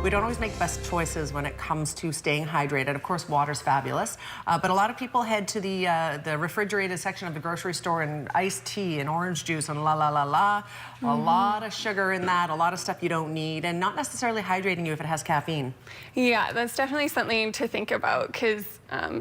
we don't always make the best choices when it comes to staying hydrated. Of course, water's fabulous, but a lot of people head to the refrigerated section of the grocery store and iced tea and orange juice and a lot of sugar in that, a lot of stuff you don't need, and not necessarily hydrating you if it has caffeine. Yeah, that's definitely something to think about, because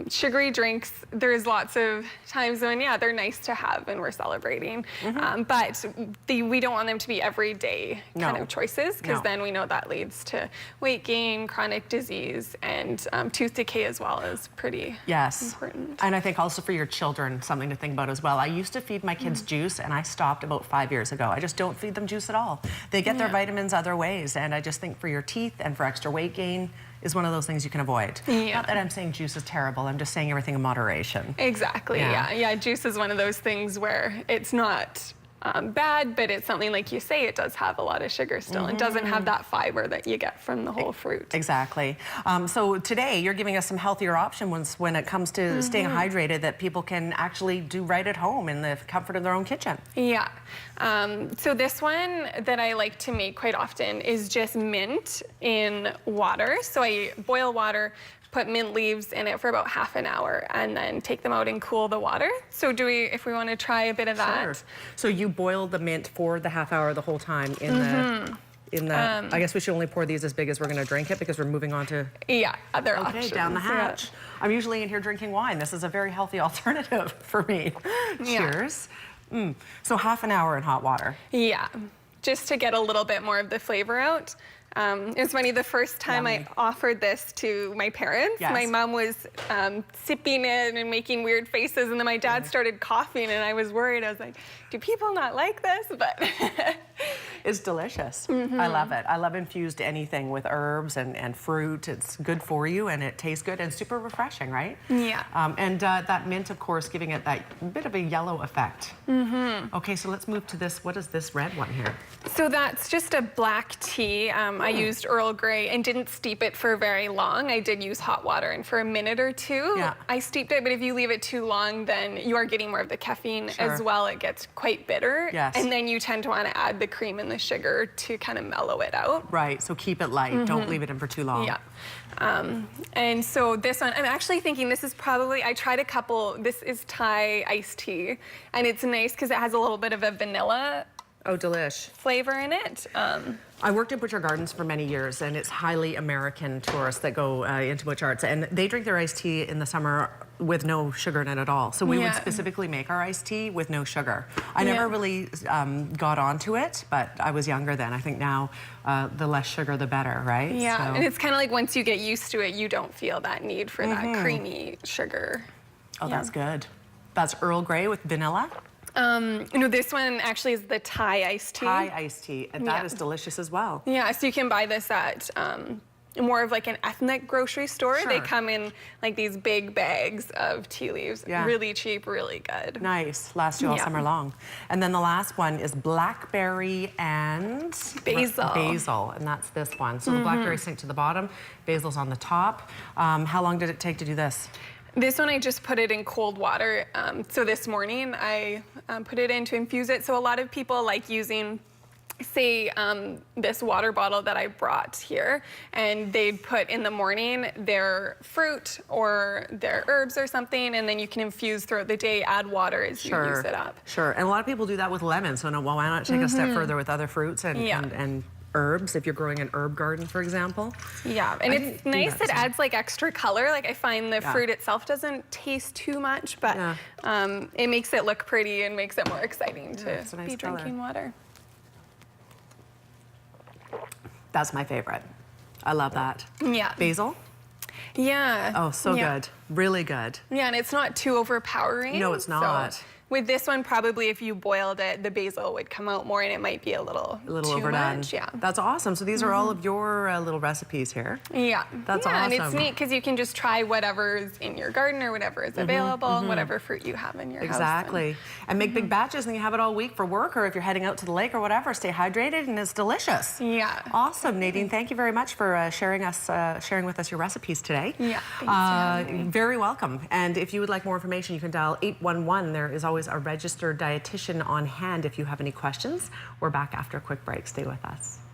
sugary drinks, there's lots of times when, yeah, they're nice to have when we're celebrating, but we don't want them to be everyday kind of choices, because then we know that leads to weight gain, chronic disease, and tooth decay as well is pretty important. And I think also for your children, something to think about as well. I used to feed my kids juice, and I stopped about 5 years ago. I just don't feed them juice at all. They get their vitamins other ways, and I just think for your teeth and for extra weight gain is one of those things you can avoid. Not that I'm saying juice is terrible, I'm just saying everything in moderation. Exactly, yeah, juice is one of those things where it's not bad, but it's something, like you say, it does have a lot of sugar still. It doesn't have that fiber that you get from the whole fruit. Exactly. So today you're giving us some healthier options when it comes to staying hydrated that people can actually do right at home in the comfort of their own kitchen. Yeah. So this one that I like to make quite often is just mint in water. So I boil water, put mint leaves in it for about half an hour, and then take them out and cool the water. So if we want to try a bit of that. Sure. So you boil the mint for the half hour the whole time in the I guess we should only pour these as big as we're going to drink it, because we're moving on to other options. Down the hatch. I'm usually in here drinking wine. This is a very healthy alternative for me. Cheers. So half an hour in hot water. Yeah, just to get a little bit more of the flavor out. It's funny, the first time I offered this to my parents, my mom was sipping it and making weird faces, and then my dad started coughing, and I was worried. I was like, do people not like this? But it's delicious. I love it. I love infused anything with herbs and fruit. It's good for you, and it tastes good and super refreshing, right? Yeah. And that mint, of course, giving it that bit of a yellow effect. Okay, so let's move to this. What is this red one here? So that's just a black tea. I used Earl Grey and didn't steep it for very long. I did use hot water, and for a minute or two, I steeped it. But if you leave it too long, then you are getting more of the caffeine as well. It gets quite bitter. And then you tend to want to add the cream and the sugar to kind of mellow it out. Right, so keep it light. Don't leave it in for too long. And so this one, I'm actually thinking this is probably, I tried a couple, this is Thai iced tea, and it's nice because it has a little bit of a vanilla delish flavor in it. I worked at Butcher Gardens for many years, and it's highly American tourists that go into Butcher Arts, and they drink their iced tea in the summer with no sugar in it at all. So we would specifically make our iced tea with no sugar. I never really got onto it, but I was younger then. I think now the less sugar, the better, right? Yeah, and it's kind of like once you get used to it, you don't feel that need for that creamy sugar. Oh, that's good. That's Earl Grey with vanilla? No, this one actually is the Thai iced tea. Thai iced tea, and that is delicious as well. Yeah, so you can buy this at more of like an ethnic grocery store. They come in like these big bags of tea leaves. Really cheap, really good. Nice, lasts you all summer long. And then the last one is blackberry and basil, and that's this one. So the blackberry sink to the bottom, basil's on the top. How long did it take to do this? This one I just put it in cold water. So this morning I put it in to infuse it. So a lot of people like using, say, this water bottle that I brought here, and they'd put in the morning their fruit or their herbs or something, and then you can infuse throughout the day, add water as you use it up. Sure, and a lot of people do that with lemon, so why not take a step further with other fruits and herbs, if you're growing an herb garden, for example. Yeah, and it's nice, it adds like extra color. Like I find the fruit itself doesn't taste too much, but it makes it look pretty and makes it more exciting to be drinking water. That's my favorite. I love that. Yeah. Basil? Yeah. Oh, so good. Really good. Yeah, and it's not too overpowering. No, it's not. So with this one, probably if you boiled it, the basil would come out more, and it might be a little too overdone. Much. Yeah. That's awesome. So these are all of your little recipes here. Yeah. That's awesome. And it's neat because you can just try whatever's in your garden or whatever is available, whatever fruit you have in your house. Exactly. And make big batches, and you have it all week for work, or if you're heading out to the lake or whatever, stay hydrated, and it's delicious. Yeah. Awesome, Nadine. Thank you very much for sharing with us your recipes today. Yeah. Thanks for having me. Very welcome. And if you would like more information, you can dial 811. There is always a registered dietitian on hand if you have any questions. We're back after a quick break. Stay with us.